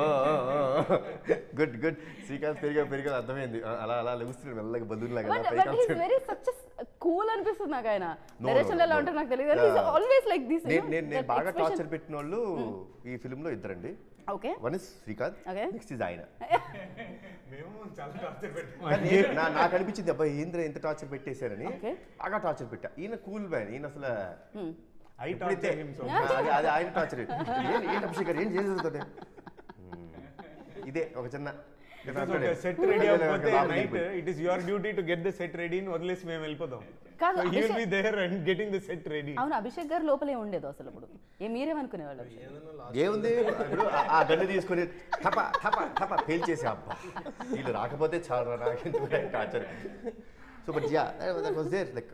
[SPEAKER 2] గుడ్. శ్రీకాంత్ పెరిగా అర్థమైంది. అలా లెగుస్తున్నాడు మెల్లగా బదులులాగా.
[SPEAKER 1] కూల్ అనిపిస్తుంది నాకు. ఆయన డైరెక్షన్ ఎలా ఉంటారు నాకు తెలియదు, ఆల్వేస్ లైక్ దిస్.
[SPEAKER 2] నేను బాగా టార్చర్ పెట్టిన వాళ్ళు ఈ ఫిల్మ్ లో ఇద్దరండి.
[SPEAKER 1] Okay,
[SPEAKER 2] one is Srikanth, next is ఆయన. నాకు అనిపించింది అబ్బాయి ఏంద్ర ఎంత టార్చర్ పెట్టేశారని. బాగా టార్చర్ పెట్టా. ఈయన కూల్ మ్యాన్. ఈయన అసలు అది ఆయన టార్చర్. ఏంటి అభిషేక్ గారు ఏం చేసేది? ఇదే ఒక చిన్న
[SPEAKER 6] సెట్ రెడీ అయిపోతే night it is your duty to get the set ready అని వదిలేసి మేము వెళ్ళిపోతాం. So he will be there and getting the set ready.
[SPEAKER 1] అవును, అభిషేక్ గారు లోపలే ఉండేది అసలు. ఇప్పుడు మీరేమనుకునేవాళ్ళు?
[SPEAKER 2] ఏముంది ఇప్పుడు ఆ గన్ను తీసుకుని థప పేల్చేసి అబ్బా వీళ్ళు రాకపోతే చాలా torture. So but ya that was there. Like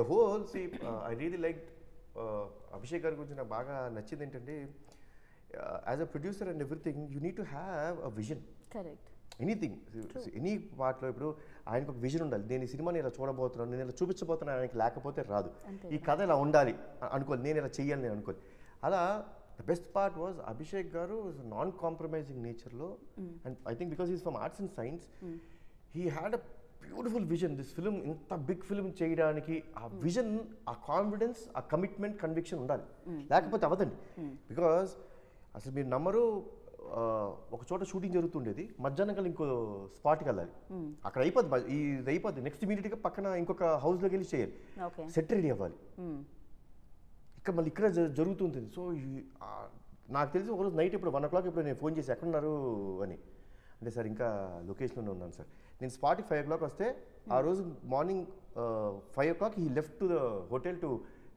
[SPEAKER 2] the whole see I really like Abhishek గారి గురించి నాకు బాగా నచ్చింది ఏంటంటే as a producer and everything you need to have a vision.
[SPEAKER 1] Correct.
[SPEAKER 2] Anything any పార్ట్లో ఇప్పుడు ఆయనకు ఒక విజన్ ఉండాలి. నేను ఈ సినిమాని ఇలా చూడబోతున్నాను, నేను ఇలా చూపించబోతున్నాను, ఆయనకి లేకపోతే రాదు. ఈ కథ ఇలా ఉండాలి అనుకోవాలి, నేను ఇలా చెయ్యాలి నేను అనుకోవాలి. అలా the best part was Abhishek గారు నాన్ కాంప్రమైజింగ్ నేచర్లో, and I think because is from arts and science, he had a beautiful vision. This film ఇంత బిగ్ ఫిల్మ్ చేయడానికి ఆ విజన్, ఆ కాన్ఫిడెన్స్, ఆ కమిట్మెంట్, కన్విక్షన్ ఉండాలి, లేకపోతే అవదండి. బికాస్ అసలు మీరు నమ్మరు, ఒక చోట షూటింగ్ జరుగుతుండేది, మధ్యాహ్నం కల్లా ఇంకో స్పాట్కి వెళ్ళాలి, అక్కడ అయిపోద్ది, ఇది అయిపోద్ది, నెక్స్ట్ ఇమీడియట్గా పక్కన ఇంకొక హౌస్లోకి వెళ్ళి చేయాలి, సెట్ రెడీ అవ్వాలి, ఇక్కడ మళ్ళీ ఇక్కడ జరుగుతుంటుంది. సో నాకు తెలిసి ఒకరోజు నైట్ ఇప్పుడు 1 o'clock ఇప్పుడు నేను ఫోన్ చేసి ఎక్కడున్నారు అని, అంటే సార్ ఇంకా లొకేషన్లోనే ఉన్నాను సార్, నేను స్పాట్కి 5 o'clock వస్తే ఆ రోజు morning 5 o'clock he left to the hotel to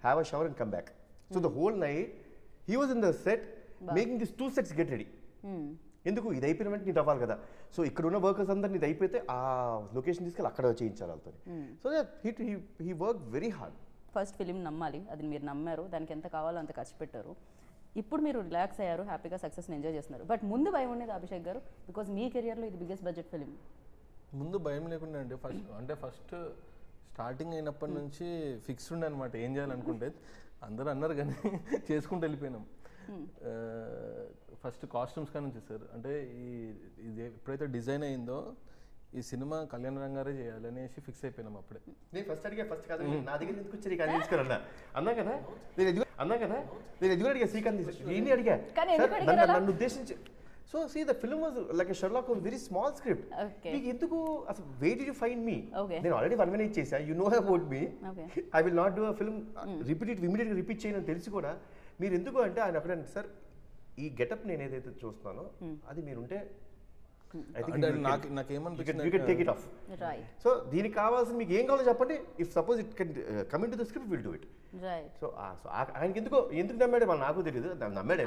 [SPEAKER 2] have a shower and come back. So the whole night he was in the set making this 2 sets get ready. ఎందుకు ఇది అయిపోయిన వెంటనే నీది అవ్వాలి కదా, సో ఇక్కడ ఉన్న వర్కర్స్ అందరినీ ఇది అయిపోతే ఆ లొకేషన్ తీసుకెళ్ళి అక్కడ చేయించాలి వాళ్ళతో. So he work very hard.
[SPEAKER 1] First film నమ్మాలి, అది మీరు నమ్మారు, దానికి ఎంత కావాలో అంత ఖర్చు పెట్టారు. ఇప్పుడు మీరు రిలాక్స్ అయ్యారు, హ్యాపీగా సక్సెస్ని ఎంజాయ్ చేస్తున్నారు. బట్ ముందు భయం ఉండేది అభిషేక్ గారు, బికాజ్ మీ కెరియర్లో ఇది బిగ్గెస్ట్ బడ్జెట్ ఫిలిం.
[SPEAKER 5] ముందు భయం లేకుండా అండి, ఫస్ట్ స్టార్టింగ్ అయినప్పటి నుంచి ఫిక్స్డ్ ఉండే అనమాట ఏం చేయాలనుకుంటే. అందరూ అన్నారు కానీ చేసుకుంటూ వెళ్ళిపోయినాం. ఫస్ట్ కాస్ట్యూమ్స్ కానీ నుంచి సార్, అంటే ఇది ఎప్పుడైతే డిజైన్ అయిందో ఈ సినిమా కళ్యాణ్ రామ్ గారే చేయాలి అనేసి ఫిక్స్ అయిపోయినాం అప్పుడే.
[SPEAKER 2] నేను ఫస్ట్ కాదు నా దగ్గర ఎందుకు వచ్చారు కానీ తీసుకురన్నా అన్నా కదా, నేను ఎదుగు అడిగా శ్రీకాంత్ ఏంటి అడిగా నన్ను ఉద్దేశించి. So see the film was like a Sherlock Holmes, very small script. మీకు ఎందుకు అసలు వెయిట్ టు ఫైండ్ మీ, నేను ఆల్రెడీ 1 minute చేశా, you know about me, I will not do a film ఇమీడియట్గా రిపీట్ చేయని తెలిసి కూడా మీరు ఎందుకు అంటే ఆయన అక్కడంటే సార్ ఈ గెటప్ నేను ఏదైతే చూస్తున్నానో అది మీరుంటే సో దీనికి కావాల్సిన మీకు ఏం కావాలో చెప్పండి, if suppose it can coming to the script will do it. So ఆయనకి ఎందుకు నమ్మాడు వాళ్ళు నాకు తెలియదు, నమ్మాడే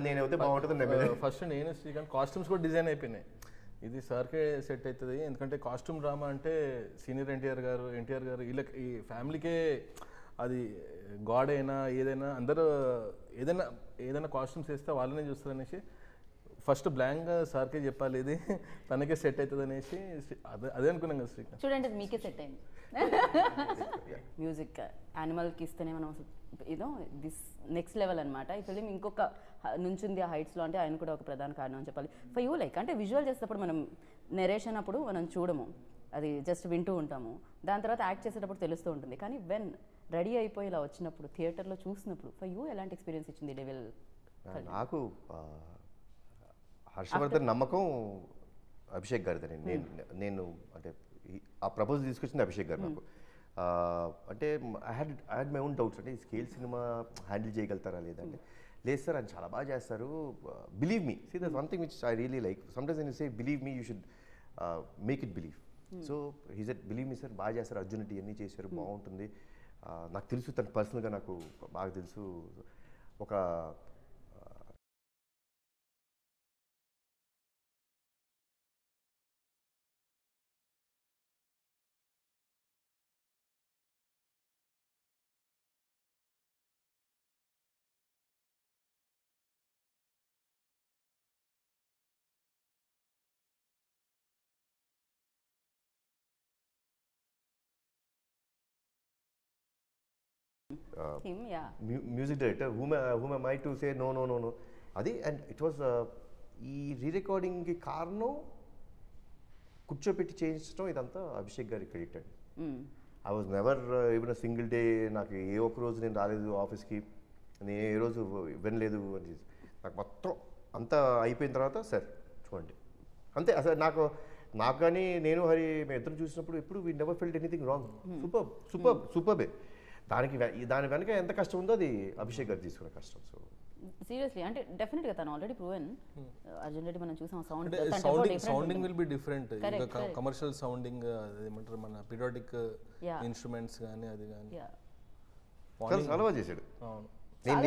[SPEAKER 2] నేనైతే బాగుంటుంది నమ్మాడు.
[SPEAKER 5] ఫస్ట్ నేను శ్రీకాంత్ కాస్ట్యూమ్స్ కూడా డిజైన్ అయిపోయినాయి, ఇది సార్కే సెట్ అవుతుంది, ఎందుకంటే కాస్ట్యూమ్ డ్రామా అంటే సీనియర్ ఎన్టీఆర్ గారు వీళ్ళకి ఈ ఫ్యామిలీకే అది గాడ్ అయినా ఏదైనా అందరూ ఏదైనా కాస్ట్యూమ్స్ వేస్తే వాళ్ళనే చూస్తారు అనేసి ఫస్ట్ బ్లాంక్గా సార్కే చెప్పాలి, ఇది తనకే సెట్ అవుతుంది అనేసి అదే అనుకున్నాం కదా శ్రీకాంత్.
[SPEAKER 1] చూడండి అది మీకే సెట్ అయింది. మ్యూజిక్ యానిమల్కి ఇస్తేనే మనం ఏదో దిస్ నెక్స్ట్ లెవెల్ అనమాట. ఈ ఫిలిం ఇంకొక నుంచింది ఆ హైట్స్లో, అంటే ఆయన కూడా ఒక ప్రధాన కారణం అని చెప్పాలి. ఫర్ యూ లైక్ అంటే విజువల్ చేసేటప్పుడు మనం నెరేషన్ అప్పుడు మనం చూడము, అది జస్ట్ వింటూ ఉంటాము, దాని తర్వాత యాక్ట్ చేసేటప్పుడు తెలుస్తూ ఉంటుంది. కానీ వెన్ రెడీ అయిపోయి ఇలా వచ్చినప్పుడు థియేటర్లో చూసినప్పుడు ఫర్ యూ ఎలాంటి ఎక్స్పీరియన్స్ ఇచ్చింది డెవిల్?
[SPEAKER 2] నాకు హర్షవర్ధన్ నమ్మకం అభిషేక్ గారిదని. నేను అంటే ఆ ప్రపోజల్ తీసుకొచ్చింది అభిషేక్ గారు నాకు. అంటే I had my own doubts, అంటే ఈ స్కేల్ సినిమా హ్యాండిల్ చేయగలుగుతారా లేదంటే, లేదు సార్ ఆయన చాలా బాగా చేస్తారు, believe me. See that's one thing which I really like, sometimes when you say believe me you should make it believe. So he said believe me sir, బాగా చేస్తారు, అర్జునిటీ అన్నీ చేశారు, బాగుంటుంది, నాకు తెలుసు తను పర్సనల్గా నాకు బాగా తెలుసు, ఒక music director whom am I to say no. అది అండ్ ఇట్ వాజ్ ఈ రీరికార్డింగ్కి కారణం కూర్చోపెట్టి చేయించడం ఇదంతా అభిషేక్ గారి క్రెడిట్ అండి. I was never even single day, నాకు ఏ ఒక్క రోజు నేను రాలేదు ఆఫీస్కి, నేను ఏ రోజు వినలేదు అని, నాకు మొత్తం అంతా అయిపోయిన తర్వాత సార్ చూడండి అంతే. అసలు నాకు కానీ నేను హరి మేము ఇద్దరు చూసినప్పుడు ఎప్పుడు we never felt anything wrong. సూపర్బే. దాని వెనక ఎంత కష్టం ఉందో అది అభిషేక్ గారు తీసుకునే కష్టం. సో
[SPEAKER 1] సీరియస్లీ అంటే డెఫినెట్గా తను ఆల్రెడీ ప్రూవెన్. అర్జున్ రెడ్డి మనం చూసాం,
[SPEAKER 5] sounding will be different, commercial sounding ఏమంటారు మన పీరియాడిక్ ఇన్స్ట్రుమెంట్స్ కానీ అది కానీ
[SPEAKER 2] చాలా బాగా చేశాడు.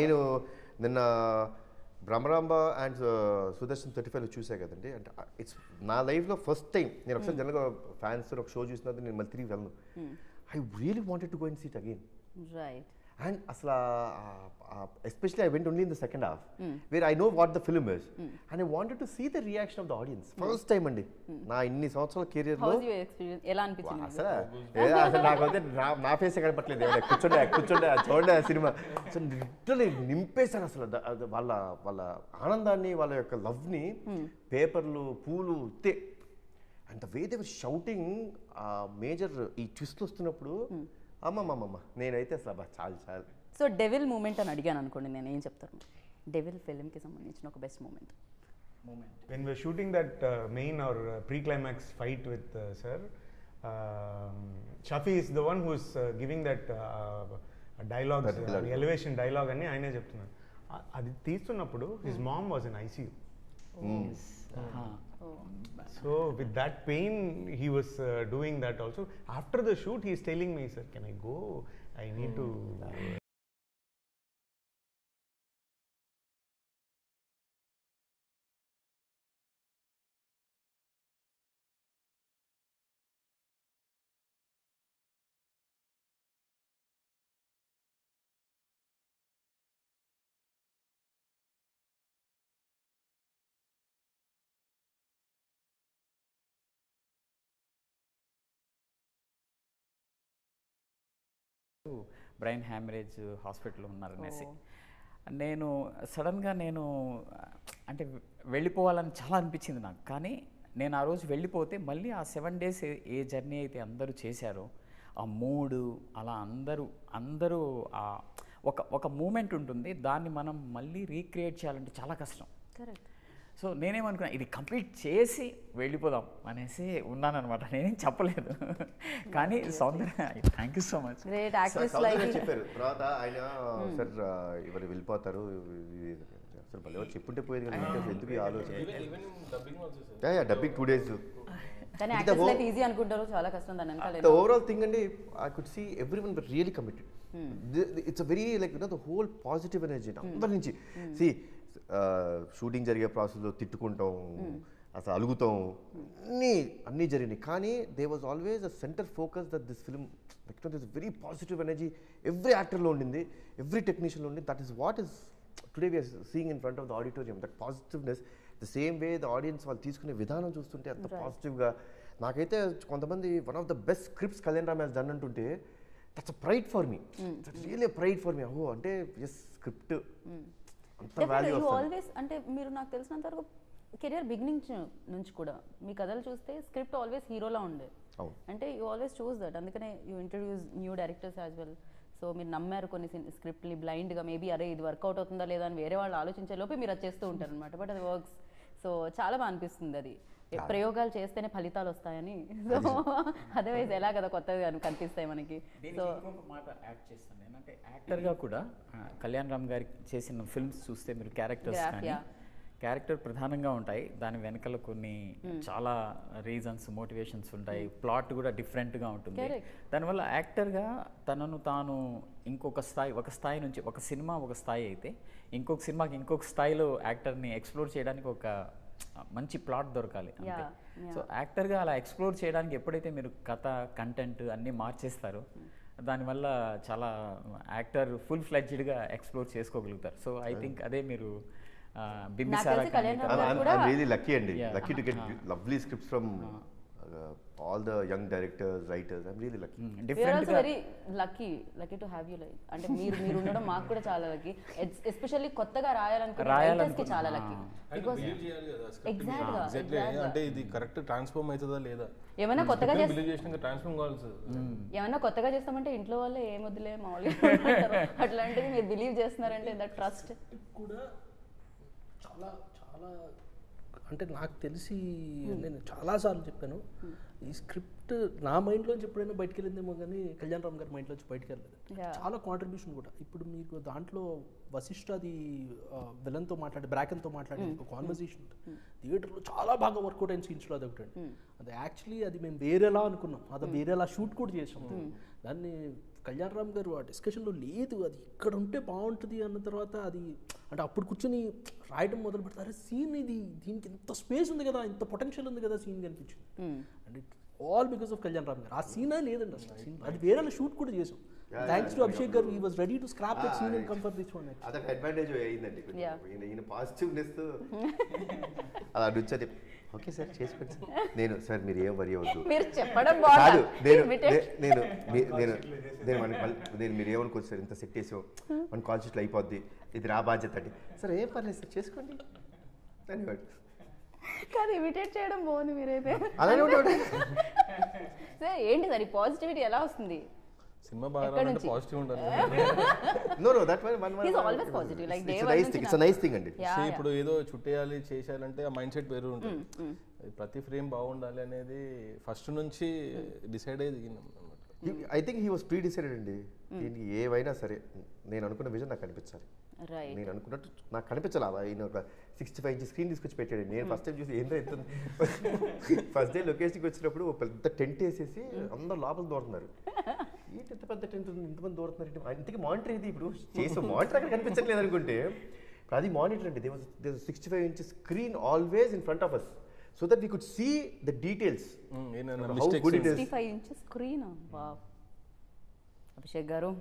[SPEAKER 2] నేను నిన్న బ్రహ్మరాంబ అండ్ సుదర్శన్ 35 చూసా కదండి. అంటే ఇట్స్ నా లైఫ్లో ఫస్ట్ టైం నేను ఒకసారి జనరల్గా ఫ్యాన్స్ ఒక షో చూసినది నేను మళ్ళీ తిరిగి వెళ్ళను. I really wanted to go and see it again.
[SPEAKER 1] Right.
[SPEAKER 2] And asla, especially I went only in the second half, where I know what the film is, and I wanted to see the reaction of the audience. First time andi, na inni సంవత్సరాల career లో
[SPEAKER 1] house your experience, ఎలా అనిపించింది మీకు?
[SPEAKER 2] అసలు నాకైతే నా face కనపట్లేదు, కూర్చోండి చూడండి ఆ సినిమా. సో లిటరలీ నింపేశారు అసలు వాళ్ళ ఆనందాన్ని, వాళ్ళ యొక్క లవ్ని, పేపర్లు, పూలు, and the way they were shouting major ఈ ట్విస్ట్ వస్తున్నప్పుడు అమ్మమ్మమ్మ నేనైతే అసలు చాలు.
[SPEAKER 1] సో డెవిల్ మూమెంట్ అని అడిగాను అనుకోండి, నేను ఏం చెప్తాను? డెవిల్ ఫిల్మ్కి సంబంధించిన ఒక best moment.
[SPEAKER 6] When we're shooting that main or pre-climax fight with sir, Shafi is the one who's giving that dialogue, elevation dialogue అని ఆయనే చెప్తున్నారు. అది తీస్తున్నప్పుడు his mom was in ICU. So with that pain he was doing that also. After the shoot he is telling me, sir, can I go? I need to
[SPEAKER 4] brain haemorrhage హాస్పిటల్లో ఉన్నారనేసి నేను సడన్గా అంటే వెళ్ళిపోవాలని చాలా అనిపించింది నాకు. కానీ నేను ఆ రోజు వెళ్ళిపోతే మళ్ళీ ఆ 7 days ఏ జర్నీ అయితే అందరూ చేశారో ఆ మూడు అలా అందరూ ఒక మూమెంట్ ఉంటుంది, దాన్ని మనం మళ్ళీ రీక్రియేట్ చేయాలంటే చాలా కష్టం.
[SPEAKER 1] కరెక్ట్.
[SPEAKER 4] సో నేనేమనుకున్నా, ఇది కంప్లీట్ చేసి వెళ్ళిపోదాం అనేసి ఉన్నానన్నమాట. నేనేం చెప్పలేదు, కానీ Soundarya thank you so much.
[SPEAKER 1] Great actress like
[SPEAKER 2] చెప్పారు తర్వాత ఆయన, సార్ ఇవాళ వెళ్ళిపోతారు, అసలు భలే చెప్పుంటే పోయేది కానీ ఎందుకు ఈ ఆలోచన. Dubbing 2 days.
[SPEAKER 1] కానీ యాక్టర్స్ లైఫ్ ఈజీ అనుకుంటారు, చాలా కష్టం దాని వెనకాల.
[SPEAKER 2] The overall thing and I could see everyone were really committed. It's a very the whole positive energy అందరి నుంచి. See, షూటింగ్ జరిగే ప్రాసెస్లో తిట్టుకుంటాం, అసలు అలుగుతాం, అన్నీ జరిగినాయి. కానీ they was always a center focus that this film this very positive energy every యాక్టర్లో ఉండింది, ఎవ్రీ టెక్నీషియన్లో ఉండింది. That is what is today we are seeing in front of the auditorium. That positiveness, the same way the audience వాళ్ళు తీసుకునే విధానం చూస్తుంటే అంత పాజిటివ్గా. నాకైతే కొంతమంది one of the best scripts Kalyan Ram has done అంటుంటే that's a pride for me, that's really pride for మీ. ఓ అంటే ఎస్ స్క్రిప్ట్
[SPEAKER 1] ఆల్వేస్. అంటే మీరు నాకు తెలిసినంత వరకు కెరియర్ బిగినింగ్ నుంచి కూడా మీ కథలు చూస్తే స్క్రిప్ట్ ఆల్వేస్ హీరోలా ఉండే, అంటే యూ ఆల్వేస్ చూస్ దట్. అందుకనే you introduce new directors as well. So మీరు నమ్మారు కొన్ని స్క్రిప్ట్ని బ్లైండ్గా, మేబీ అరే ఇది వర్కౌట్ అవుతుందా లేదా అని వేరే వాళ్ళు ఆలోచించే లోపే మీరు అది చేస్తూ ఉంటారు అనమాట. బట్ అది వర్క్స్. సో చాలా బాగా అనిపిస్తుంది అది, ప్రయోగాలు చేస్తేనే ఫలితాలు వస్తాయని. సో అదర్వైజ్ ఎలా కదా కొత్తగా కనిపిస్తాయి మనకి. సో
[SPEAKER 4] మాట యాడ్ చేస్తాను నేనంటే, యాక్టర్గా కూడా కళ్యాణ్ రామ్ గారి చేసిన ఫిల్మ్స్ చూస్తే మీరు క్యారెక్టర్ ప్రధానంగా ఉంటాయి, దాని వెనకాల కొన్ని చాలా రీజన్స్, మోటివేషన్స్ ఉంటాయి, ప్లాట్ కూడా డిఫరెంట్గా ఉంటుంది. దానివల్ల యాక్టర్గా తనను తాను ఒక స్థాయి నుంచి, ఒక సినిమా ఒక స్థాయి అయితే ఇంకొక సినిమాకి ఇంకొక స్థాయిలో యాక్టర్ని ఎక్స్ప్లోర్ చేయడానికి ఒక మంచి ప్లాట్ దొరకాలి అంతే. సో యాక్టర్గా అలా ఎక్స్ప్లోర్ చేయడానికి ఎప్పుడైతే మీరు కథ, కంటెంట్ అన్నీ మార్చేస్తారో దానివల్ల చాలా యాక్టర్ ఫుల్ ఫ్లెడ్జ్డ్గా ఎక్స్ప్లోర్ చేసుకోగలుగుతారు. సో ఐ థింక్ అదే మీరు బింబిసారా
[SPEAKER 2] really lucky అండి, lucky to get lovely scripts from all the young directors, writers. I'm really lucky.
[SPEAKER 1] We are also very lucky to have you. Like అంటే మీరు ఉండడం మాకు కూడా చాలా లక్కీ. ఎస్పెషల్లీ కొత్తగా రాయాలనుకునే రైటర్స్ కి చాలా లక్కీ. బికాజ్ ఎగ్జాక్ట్లీ
[SPEAKER 5] అంటే ఇది కరెక్ట్ ట్రాన్స్ఫార్మ్ అవుతుందా లేదా,
[SPEAKER 1] ఏమైనా కొత్తగా
[SPEAKER 5] ట్రాన్స్ఫార్మ్ కావాలి.
[SPEAKER 1] ఏమైనా కొత్తగా చేస్తామంటే ఇంట్లో వాళ్ళే ఏమొద్దులే మామూలుగా అట్లాంటిది మీరు బిలీవ్ చేస్తున్నారంటే దట్ ట్రస్ట్
[SPEAKER 3] కూడా చాలా చాలా. అంటే నాకు తెలిసి నేను చాలాసార్లు చెప్పాను, ఈ స్క్రిప్ట్ నా మైండ్లోంచి ఎప్పుడైనా బయటకు వెళ్ళిందేమో కానీ కళ్యాణ్ రామ్ గారి మైండ్లోంచి బయటకు వెళ్ళలేదు. చాలా కాంట్రిబ్యూషన్ కూడా. ఇప్పుడు మీకు దాంట్లో వశిష్ఠ అది విలన్తో మాట్లాడి, బ్రాకెన్తో మాట్లాడి ఒక కాన్వర్సేషన్ ఉంటుంది థియేటర్లో, చాలా బాగా వర్కౌట్ అయిన సీన్స్లో అది ఒకటి. అది యాక్చువల్లీ అది మేము వేరేలా అనుకున్నాం, అది వేరేలా షూట్ కూడా చేసాం. దాన్ని కళ్యాణ్ రామ్ గారు ఆ డిస్కషన్లో లేదు, అది ఇక్కడ ఉంటే బాగుంటుంది అన్న తర్వాత అది అంటే అప్పుడు కూర్చొని రాయడం మొదలు పెడతారు. సీన్ ఇది, దీనికి ఇంత స్పేస్ ఉంది కదా, ఇంత పొటెన్షియల్ ఉంది కదా సీన్ కనిపించింది. And all because of Kalyan Ram గారు. ఆ సీనే లేదండి అసలు సీన్, అది వేరే షూట్ కూడా చేసాం. థ్యాంక్స్ టు అభిషేక్ గారు, he was ready to scrap that scene and come for this one.
[SPEAKER 2] అదొక అడ్వాంటేజ్ అయ్యిందండి ఈయన పాజిటివ్నెస్ అలా అడుగుతుంది. ఓకే సార్ చేసుకోండి సార్. నేను సార్ మీరు ఏం వరి అవ్వద్దు
[SPEAKER 1] మీరు చెప్పడం
[SPEAKER 2] కాదు,
[SPEAKER 1] బాగుంది.
[SPEAKER 2] నేను మీరు ఏమనుకోవచ్చు సార్, ఇంత సెట్ చేసాం మన కాల్ షీట్లో అయిపోద్ది, ఇది నా బాధ్యత అండి. సార్ ఏం పర్లేదు సార్ చేసుకోండి ధన్యవాడు.
[SPEAKER 1] కాదు ఇమిటేట్ చేయడం బాగుంది మీరైతే.
[SPEAKER 2] అలానే ఉంటాడు
[SPEAKER 1] సార్ ఏంటి సార్ ఈ పాజిటివిటీ ఎలా వస్తుంది?
[SPEAKER 5] సినిమా బాగా రావాలంటే పాజిటివ్ ఉండాలి.
[SPEAKER 2] Know that
[SPEAKER 1] He's always positive, like day
[SPEAKER 2] it's
[SPEAKER 1] one
[SPEAKER 2] nice thing, it's nice thing అండి.
[SPEAKER 1] Yeah,
[SPEAKER 5] ఇప్పుడు ఏదో చుట్టేయాలి చేసేయాలంటే ఆ మైండ్ సెట్ వేరు ఉంటుంది. ప్రతి ఫ్రేమ్ బాగుండాలి అనేది ఫస్ట్ నుంచి డిసైడ్ అయ్యి దిగినాం అనమాట.
[SPEAKER 2] I think he was pre decided అండి. దీనికి ఏవైనా సరే నేను అనుకున్న విజన్ నాకు కనిపించాలి,
[SPEAKER 1] రైట్.
[SPEAKER 2] నేను అనుకున్నట్టు నాకు కనిపించాలి. ఆయన ఒక 65 ఇంచ్ స్క్రీన్ తీసుకొచ్చి పెట్టాడు. నేను ఫస్ట్ టైం చూసి ఏంటో ఎత్తుంది. ఫస్ట్ డే లొకేషన్కి వచ్చినప్పుడు ఒక పెద్ద టెంట్ వేసేసి అందరూ లోపల దూరుతున్నారు. ఏంటి ఎంత పెద్ద టెంట్ ఉంది, ఇంతమంది దూరుతున్నారు, ఇంతకీ మానిటర్ ఇది ఇప్పుడు చేసే మానిటర్ అక్కడ కనిపించట్లేదు అనుకుంటే అది మానిటర్ అండి. There 65 inch screen always in front of us so that we could see the details. How good it is.
[SPEAKER 1] 65 inches screen. Wow Abhishek గారు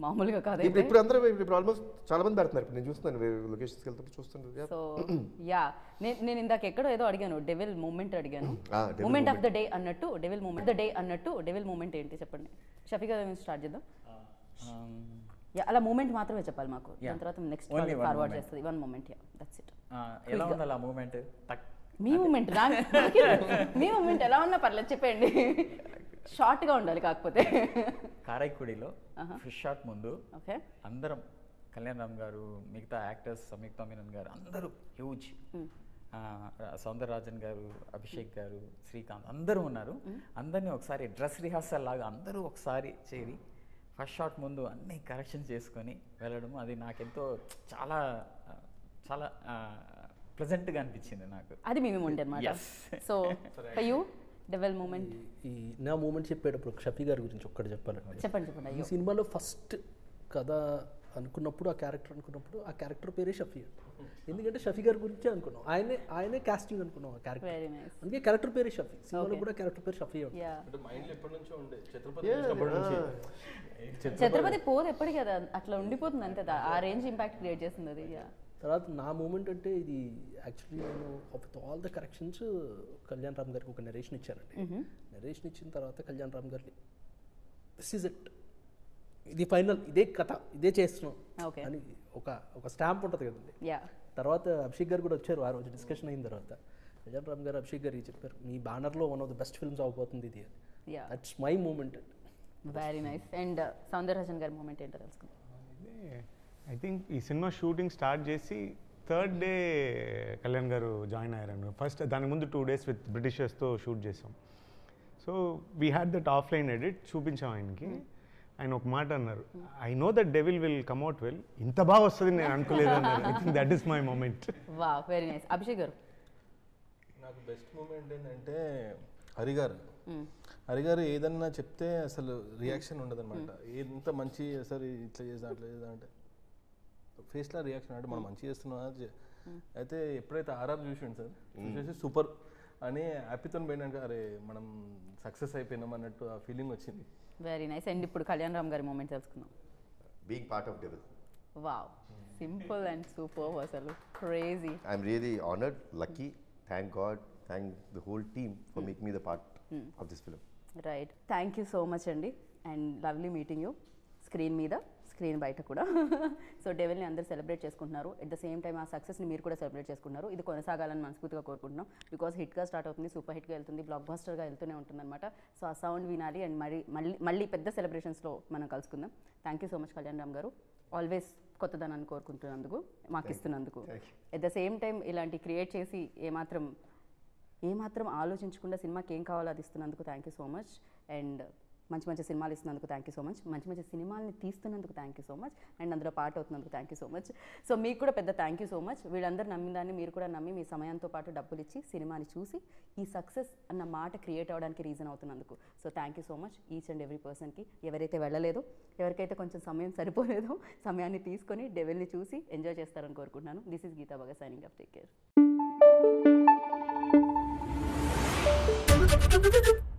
[SPEAKER 1] మామూలుగా కాదు.
[SPEAKER 2] ఇప్పుడు అందరూ ఇప్పుడు ఆల్మోస్ట్ చాలా మంది పెడుతున్నారు. ఇప్పుడు నేను చూస్తున్నాను లొకేషన్స్కి వెళ్తుంటే చూస్తున్నాను.
[SPEAKER 1] సో యా నేను ఇందాక ఎక్కడో ఏదో అడిగాను, డెవిల్ మూమెంట్ అడిగాను. మూమెంట్ ఆఫ్ ద డే అన్నట్టు డెవిల్ మూమెంట్ ఏంటి చెప్పండి. షఫీ గారు స్టార్ట్ చేద్దాం. అలా మూమెంట్ మాత్రమే చెప్పాలి మాకు, దాని తర్వాత నెక్స్ట్ ఫార్వర్డ్ చేస్తుంది. One moment, ya that's it.
[SPEAKER 4] ఎలా ఉండాలి ఆ మూమెంట్?
[SPEAKER 1] మీ మూమెంట్ మీ మూమెంట్ ఎలా ఉన్నా పర్లేదు చెప్పండి. షార్ట్గా ఉండాలి కాకపోతే.
[SPEAKER 4] కారైక్కుడిలో ఫిష్ షాట్ ముందు
[SPEAKER 1] ఓకే
[SPEAKER 4] అందరం కళ్యాణ్ రామ్ గారు, మిగతా యాక్టర్స్ సంయుక్త మీనన్ గారు అందరూ హ్యూజ్, సౌందరరాజన్ గారు, అభిషేక్ గారు, శ్రీకాంత్ అందరూ ఉన్నారు. అందరినీ ఒకసారి డ్రెస్ రిహార్సల్ లాగా అందరూ ఒకసారి చేరి ఫస్ట్ షాట్ ముందు అన్ని కరెక్షన్ చేసుకొని వెళ్ళడం, అది నాకెంతో చాలా చాలా ప్లెజెంట్గా అనిపించింది నాకు.
[SPEAKER 1] అది మీ మూమెంట్ అన్నమాట. So for you devil moment.
[SPEAKER 3] ఈ నా మూమెంట్ చెప్పేటప్పుడు షఫీ గారి గురించి ఒక్కటి చెప్పాలండి.
[SPEAKER 1] చెప్పండి.
[SPEAKER 3] ఈ సినిమాలో ఫస్ట్ కథ అనుకున్నప్పుడు, ఆ క్యారెక్టర్ పేరే షఫీ. ఎందుకంటే షఫీ గారి గురించే అనుకున్నాం, ఆయనే కాస్టింగ్ అనుకున్నాం ఆ క్యారెక్టర్.
[SPEAKER 1] Very nice.
[SPEAKER 3] అందుకే క్యారెక్టర్ పేరే షఫీ. సినిమాలో కూడా క్యారెక్టర్ పేరు షఫీ.
[SPEAKER 5] అంటే మైండ్ ఎప్పటి నుంచో ఉండే ఛత్రపతి నుంచి.
[SPEAKER 1] ఛత్రపతి పోదు ఎప్పటికీ కదా, అట్లా ఉండిపోతుంది అంతే. ఆ రేంజ్ ఇంపాక్ట్ క్రియేట్ చేస్తుంది అది.
[SPEAKER 3] తర్వాత నా మూమెంట్ అంటే ఇది యాక్చువల్లీ నేను with all the corrections Kalyan Ram గారికి ఒక నెరేషన్ ఇచ్చానండి. నెరేషన్ ఇచ్చిన తర్వాత కళ్యాణ్ రామ్ గారిని దిస్ ఈజ్ ఇట్, ఇది ఫైనల్, ఇదే కథ, ఇదే చేస్తున్నాం అని ఒక స్టాంప్ ఉంటుంది కదండి. తర్వాత అభిషేక్ గారు కూడా వచ్చారు ఆ రోజు డిస్కషన్ అయిన తర్వాత. కళ్యాణ్ రామ్ గారు అభిషేక్ గారికి చెప్పారు, మీ బ్యానర్లో one of the best films అవబోతుంది ఇది. That's my moment.
[SPEAKER 1] Very nice. And Soundararajan garu moment ఏంటో తెలుసుకుందాం.
[SPEAKER 6] ఐ థింక్ ఈ సినిమా షూటింగ్ స్టార్ట్ చేసి third day Kalyan garu join అయ్యారు. ఫస్ట్ దాని ముందు 2 days విత్ బ్రిటిషర్స్తో షూట్ చేసాం. So we had that offline edit చూపించాం ఆయనకి. ఆయన ఒక మాట అన్నారు, I know that devil will come out well, ఇంత బాగా వస్తుంది నేను అనుకోలేదు అన్నారు. I think that is my moment.
[SPEAKER 1] Wow very nice. Abhishek గారు?
[SPEAKER 5] నాకు బెస్ట్ మూమెంట్ ఏంటంటే హరిగారు ఏదన్నా చెప్తే అసలు రియాక్షన్ ఉండదు అనమాట. ఎంత మంచి అసలు ఇట్లా చేద్దాం అట్లా చేద్దాం అంటే ఫేస్లో రియాక్షన్ అంటే మనం మంచి చేస్తున్నాం. అయితే ఎప్పుడైతే ఆర్ఆర్ చూసాను సార్, చూసేసి సూపర్ అని హ్యాపీతో పోయినాక అరే మనం సక్సెస్ అయిపోయినాం అన్నట్టు ఆ ఫీలింగ్ వచ్చింది.
[SPEAKER 1] Very nice. అండ్ ఇప్పుడు కళ్యాణ్ రామ్ గారి మూమెంట్ తెలుసుకుందాం.
[SPEAKER 2] Being part of devil.
[SPEAKER 1] Wow simple and super, అసలు crazy.
[SPEAKER 2] I'm really honoured, lucky, thank God, thank the whole team for making me the part of this film.
[SPEAKER 1] Right. Thank you so much అండి. And lovely meeting you screen మీద, screen బయట కూడా. So డెవిల్ని అందరూ celebrate చేసుకుంటున్నారు. At the same time ఆ సక్సెస్ని మీరు కూడా సెలబ్రేట్ చేసుకుంటున్నారు. ఇది కొనసాగాలని మనస్ఫూర్తిగా కోరుకుంటున్నాం. బికాస్ హిట్గా స్టార్ట్ అవుతుంది, సూపర్ హిట్గా వెళ్తుంది, బ్లాక్ బస్టర్గా వెళ్తూనే ఉంటుందన్నమాట. సో ఆ సౌండ్ వినాలి అండ్ మళ్ళీ పెద్ద సెలబ్రేషన్స్లో మనం కలుసుకుందాం. Thank you so much Kalyan Ram garu, always కొత్తదనాన్ని కోరుకుంటున్నందుకు, మాకు ఇస్తున్నందుకు. ఎట్ ద సేమ్ టైం ఇలాంటి క్రియేట్ చేసి ఏమాత్రం ఆలోచించకుండా సినిమాకి ఏం కావాలో అది ఇస్తున్నందుకు thank you so much. And మంచి సినిమాలు ఇస్తున్నందుకు థ్యాంక్ యూ సో మచ్. మంచి సినిమాల్ని తీస్తున్నందుకు thank you so much. And అందులో పార్ట్ అవుతున్నందుకు thank you so much. So మీకు కూడా పెద్ద థ్యాంక్ యూ సో మచ్. వీళ్ళందరూ నమ్మిన దాన్ని మీరు కూడా నమ్మి మీ సమయంతో పాటు డబ్బులు ఇచ్చి సినిమాని చూసి ఈ సక్సెస్ అన్న మాట క్రియేట్ అవ్వడానికి రీజన్ అవుతున్నందుకు. So thank you so much each and every పర్సన్కి. ఎవరైతే వెళ్ళలేదో, ఎవరికైతే కొంచెం సమయం సరిపోలేదో, సమయాన్ని తీసుకొని డెవిల్ని చూసి ఎంజాయ్ చేస్తారని కోరుకుంటున్నాను. This is Geeta Bhagat signing off. Take care.
[SPEAKER 7] Thank you.